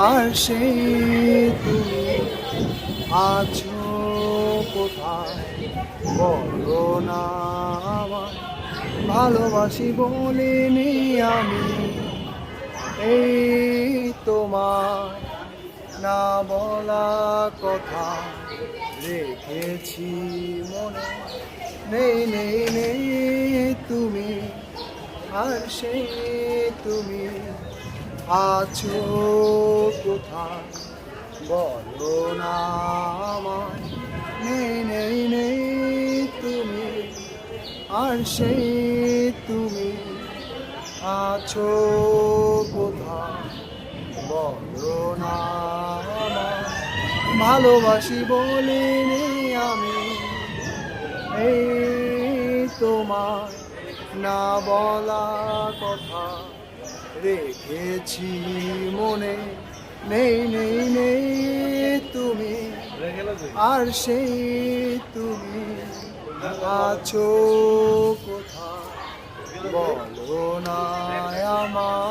আর সেই তুমি আছো কোথায় বলো না আমায়। ভালোবাসি বলিনি আমি এই তোমায়, না বলা কথা রেখেছি মনে। নেই নেই নেই তুমি, আর সেই তুমি আছো কোথায় বলো না আমায়। নেই নেই নেই তুমি, আর সেই তুমি আছো কোথায় বলো না আমায়। ভালোবাসি বলিনি আমি এই তোমায়, না বলা কথা রেখেছি মনে। নেই নেই নেই তুমি, আর সেই তুমি আছো কোথায় বলো না আমায়।